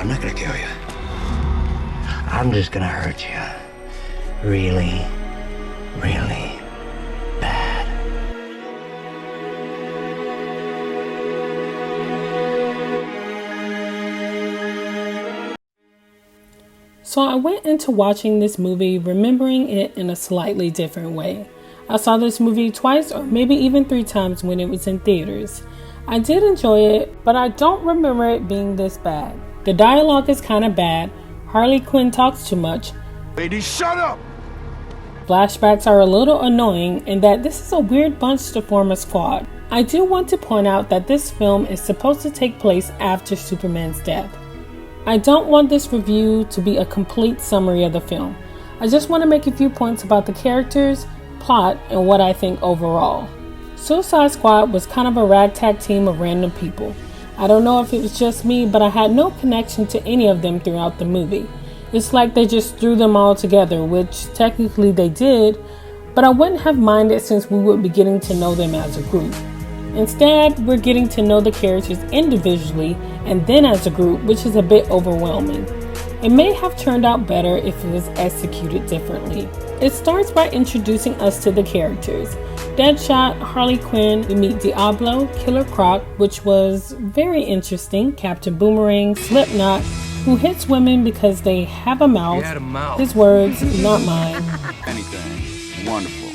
I'm not gonna kill you. I'm just gonna hurt you. Really, really bad. So I went into watching this movie remembering it in a slightly different way. I saw this movie twice or maybe even 3 times when it was in theaters. I did enjoy it, but I don't remember it being this bad. The dialogue is kind of bad. Harley Quinn talks too much. Lady, shut up! Flashbacks are a little annoying, and that this is a weird bunch to form a squad. I do want to point out that this film is supposed to take place after Superman's death. I don't want this review to be a complete summary of the film. I just want to make a few points about the characters, plot, and what I think overall. Suicide Squad was kind of a ragtag team of random people. I don't know if it was just me, but I had no connection to any of them throughout the movie. It's like they just threw them all together, which technically they did, but I wouldn't have minded since we would be getting to know them as a group. Instead, we're getting to know the characters individually and then as a group, which is a bit overwhelming. It may have turned out better if it was executed differently. It starts by introducing us to the characters. Deadshot, Harley Quinn, we meet Diablo, Killer Croc, which was very interesting, Captain Boomerang, Slipknot, who hits women because they have a mouth. His words, not mine. Anything. Wonderful.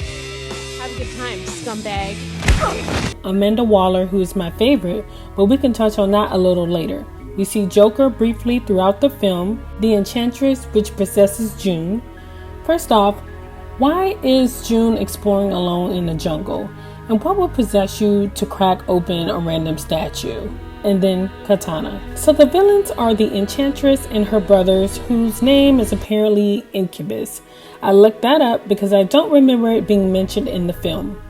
Have a good time, scumbag. Amanda Waller, who is my favorite, but we can touch on that a little later. We see Joker briefly throughout the film, the Enchantress, which possesses June. First off, why is June exploring alone in the jungle? And what would possess you to crack open a random statue? And then Katana. So the villains are the Enchantress and her brothers, whose name is apparently Incubus. I looked that up because I don't remember it being mentioned in the film.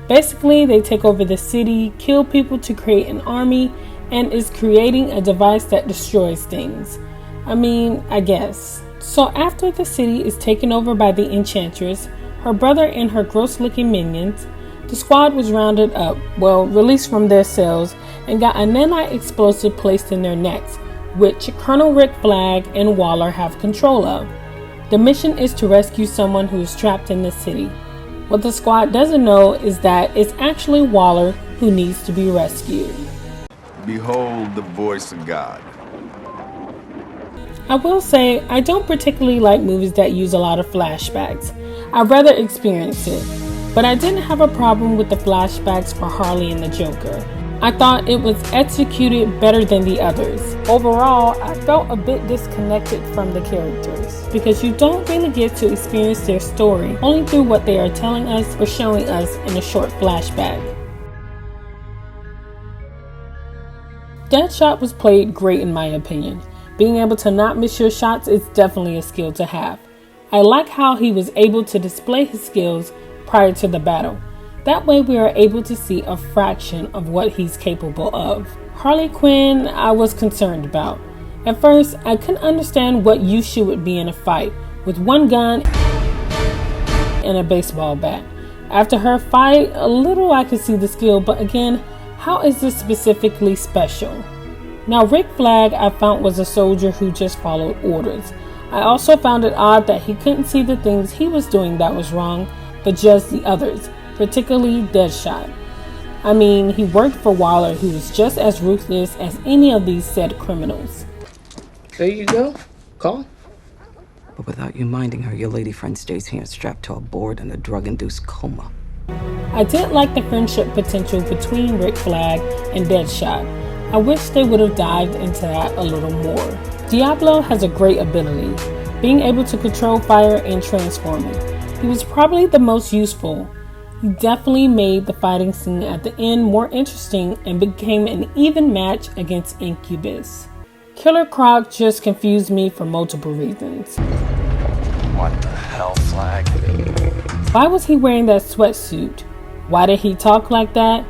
Basically, they take over the city, kill people to create an army, and is creating a device that destroys things. I guess. So after the city is taken over by the Enchantress, her brother and her gross-looking minions, the squad was rounded up, released from their cells, and got a nanite explosive placed in their necks, which Colonel Rick Flag and Waller have control of. The mission is to rescue someone who is trapped in the city. What the squad doesn't know is that it's actually Waller who needs to be rescued. Behold the voice of God. I will say, I don't particularly like movies that use a lot of flashbacks. I'd rather experience it. But I didn't have a problem with the flashbacks for Harley and the Joker. I thought it was executed better than the others. Overall, I felt a bit disconnected from the characters because you don't really get to experience their story only through what they are telling us or showing us in a short flashback. Deadshot was played great in my opinion. Being able to not miss your shots is definitely a skill to have. I like how he was able to display his skills prior to the battle. That way we are able to see a fraction of what he's capable of. Harley Quinn, I was concerned about. At first, I couldn't understand what use she would be in a fight with one gun and a baseball bat. After her fight, a little I could see the skill, but again, how is this specifically special? Now, Rick Flag I found was a soldier who just followed orders. I also found it odd that he couldn't see the things he was doing that was wrong, but judged the others, particularly Deadshot. He worked for Waller, who was just as ruthless as any of these said criminals. There you go. Call. But without you minding her, your lady friend stays here strapped to a board in a drug-induced coma. I did like the friendship potential between Rick Flag and Deadshot. I wish they would have dived into that a little more. Diablo has a great ability, being able to control fire and transforming. He was probably the most useful. He definitely made the fighting scene at the end more interesting and became an even match against Incubus. Killer Croc just confused me for multiple reasons. What the hell, Flag? Why was he wearing that sweatsuit? Why did he talk like that?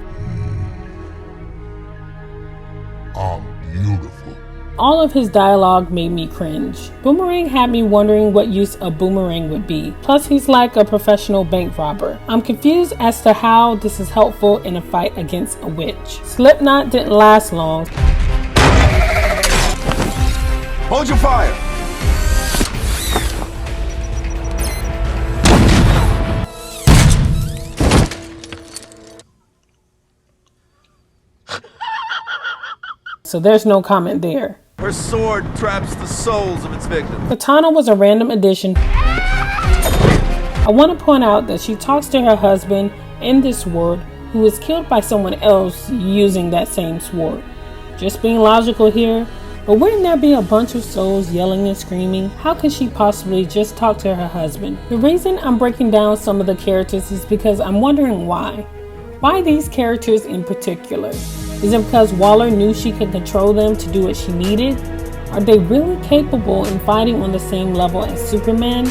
I'm beautiful. All of his dialogue made me cringe. Boomerang had me wondering what use a boomerang would be. Plus, he's like a professional bank robber. I'm confused as to how this is helpful in a fight against a witch. Slipknot didn't last long. Hold your fire! So there's no comment there. Her sword traps the souls of its victims. Katana was a random addition. I want to point out that she talks to her husband in this sword, who was killed by someone else using that same sword. Just being logical here, but wouldn't there be a bunch of souls yelling and screaming? How can she possibly just talk to her husband? The reason I'm breaking down some of the characters is because I'm wondering why. Why these characters in particular? Is it because Waller knew she could control them to do what she needed? Are they really capable in fighting on the same level as Superman?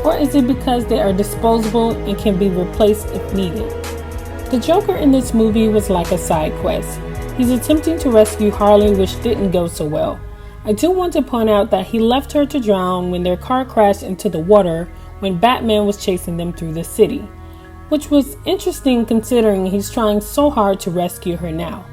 Or is it because they are disposable and can be replaced if needed? The Joker in this movie was like a side quest. He's attempting to rescue Harley, which didn't go so well. I do want to point out that he left her to drown when their car crashed into the water when Batman was chasing them through the city, which was interesting considering he's trying so hard to rescue her now.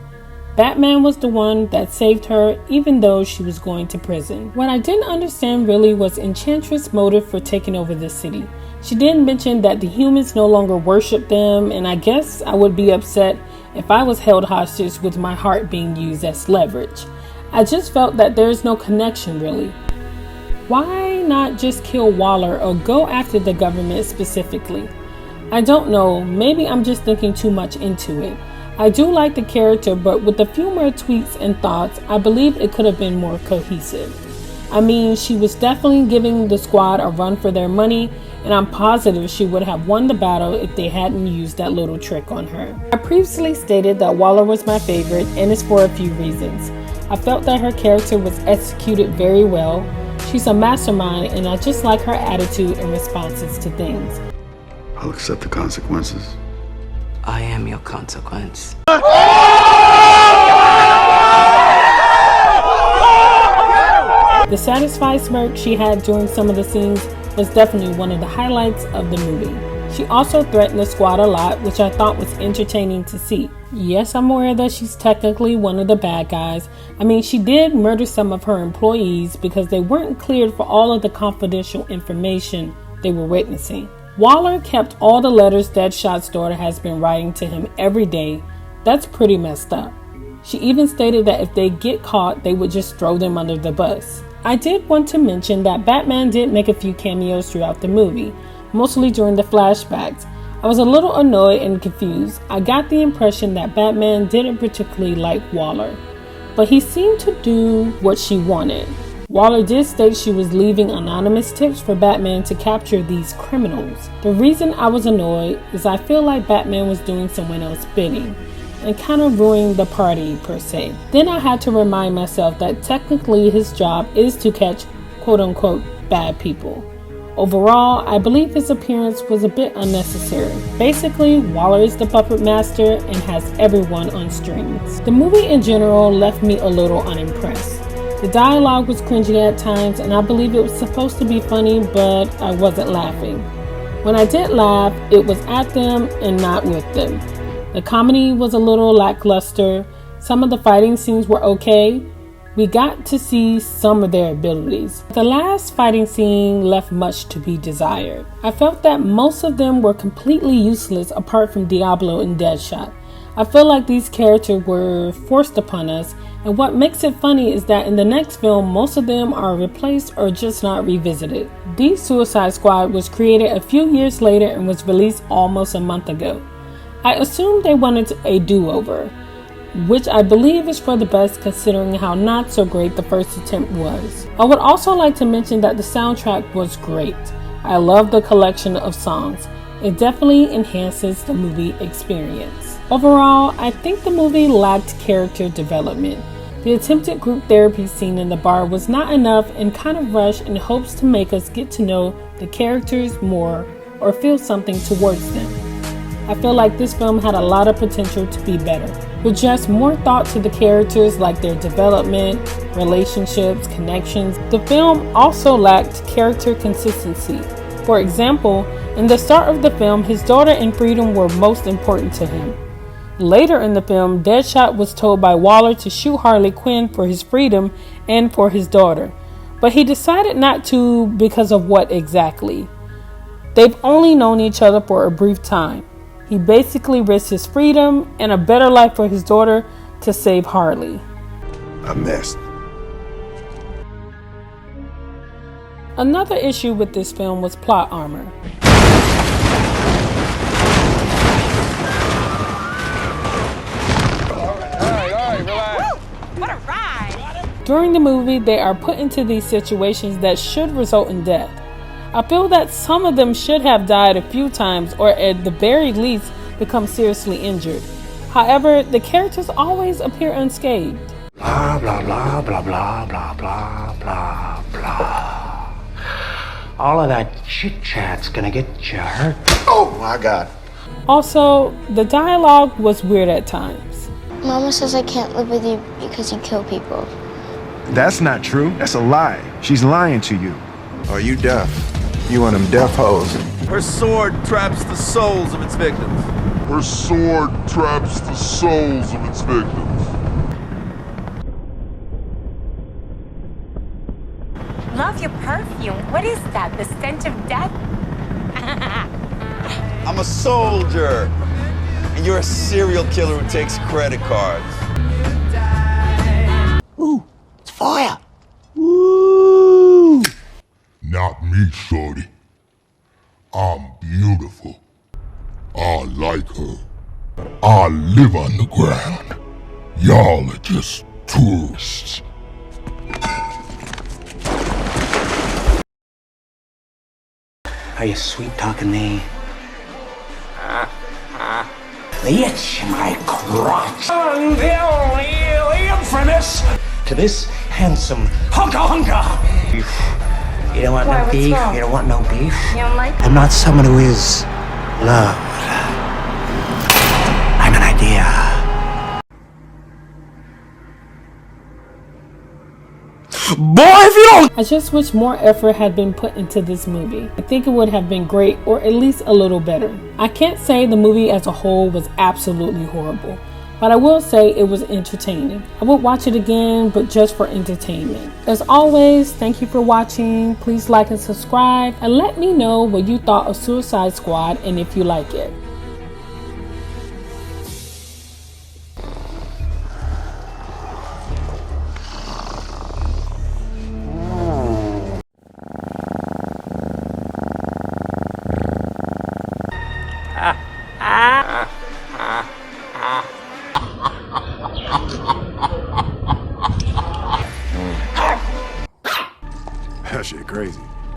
Batman was the one that saved her even though she was going to prison. What I didn't understand really was Enchantress' motive for taking over the city. She did mention that the humans no longer worship them, and I guess I would be upset if I was held hostage with my heart being used as leverage. I just felt that there's no connection really. Why not just kill Waller or go after the government specifically? I don't know, maybe I'm just thinking too much into it. I do like the character, but with a few more tweaks and thoughts, I believe it could have been more cohesive. I mean, she was definitely giving the squad a run for their money, and I'm positive she would have won the battle if they hadn't used that little trick on her. I previously stated that Waller was my favorite, and it's for a few reasons. I felt that her character was executed very well. She's a mastermind, and I just like her attitude and responses to things. I'll accept the consequences. I am your consequence. The satisfied smirk she had during some of the scenes was definitely one of the highlights of the movie. She also threatened the squad a lot, which I thought was entertaining to see. Yes, I'm aware that she's technically one of the bad guys. I mean, she did murder some of her employees because they weren't cleared for all of the confidential information they were witnessing. Waller kept all the letters Deadshot's daughter has been writing to him every day. That's pretty messed up. She even stated that if they get caught, they would just throw them under the bus. I did want to mention that Batman did make a few cameos throughout the movie, mostly during the flashbacks. I was a little annoyed and confused. I got the impression that Batman didn't particularly like Waller, but he seemed to do what she wanted. Waller did state she was leaving anonymous tips for Batman to capture these criminals. The reason I was annoyed is I feel like Batman was doing someone else's bidding and kind of ruining the party per se. Then I had to remind myself that technically his job is to catch quote-unquote bad people. Overall, I believe his appearance was a bit unnecessary. Basically, Waller is the puppet master and has everyone on strings. The movie in general left me a little unimpressed. The dialogue was cringy at times, and I believe it was supposed to be funny, but I wasn't laughing. When I did laugh, it was at them and not with them. The comedy was a little lackluster. Some of the fighting scenes were okay. We got to see some of their abilities. The last fighting scene left much to be desired. I felt that most of them were completely useless apart from Diablo and Deadshot. I feel like these characters were forced upon us, and what makes it funny is that in the next film, most of them are replaced or just not revisited. The Suicide Squad was created a few years later and was released almost a month ago. I assumed they wanted a do-over, which I believe is for the best considering how not so great the first attempt was. I would also like to mention that the soundtrack was great. I love the collection of songs. It definitely enhances the movie experience. Overall, I think the movie lacked character development. The attempted group therapy scene in the bar was not enough and kind of rushed in hopes to make us get to know the characters more or feel something towards them. I feel like this film had a lot of potential to be better, with just more thought to the characters like their development, relationships, connections. The film also lacked character consistency. For example, in the start of the film, his daughter and freedom were most important to him. Later in the film, Deadshot was told by Waller to shoot Harley Quinn for his freedom and for his daughter. But he decided not to because of what exactly? They've only known each other for a brief time. He basically risked his freedom and a better life for his daughter to save Harley. I missed. Another issue with this film was plot armor. During the movie, they are put into these situations that should result in death. I feel that some of them should have died a few times or at the very least become seriously injured. However, the characters always appear unscathed. Blah, blah, blah, blah, blah, blah, blah, blah, blah. All of that chit-chat's gonna get you hurt. Oh my God. Also, the dialogue was weird at times. Mama says I can't live with you because you kill people. That's not true. That's a lie. She's lying to you. Are you deaf? You one of them deaf hoes. Her sword traps the souls of its victims. Her sword traps the souls of its victims. Love your perfume. What is that? The stench of death? I'm a soldier. And you're a serial killer who takes credit cards. Ooh, it's fire. Woo! Not me, shorty. I'm beautiful. I like her. I live on the ground. Y'all are just tourists. Are you sweet-talking me? The itch in my crotch. Until you infamous to this handsome hunka. You don't want no What's beef? wrong? You don't want no beef? You don't like I'm not someone who is loved. I'm an idea. Boy, if you don't... I just wish more effort had been put into this movie. I think it would have been great, or at least a little better. I can't say the movie as a whole was absolutely horrible, but I will say it was entertaining. I would watch it again, but just for entertainment. As always, thank you for watching. Please like and subscribe, and let me know what you thought of Suicide Squad and if you like it. That shit crazy.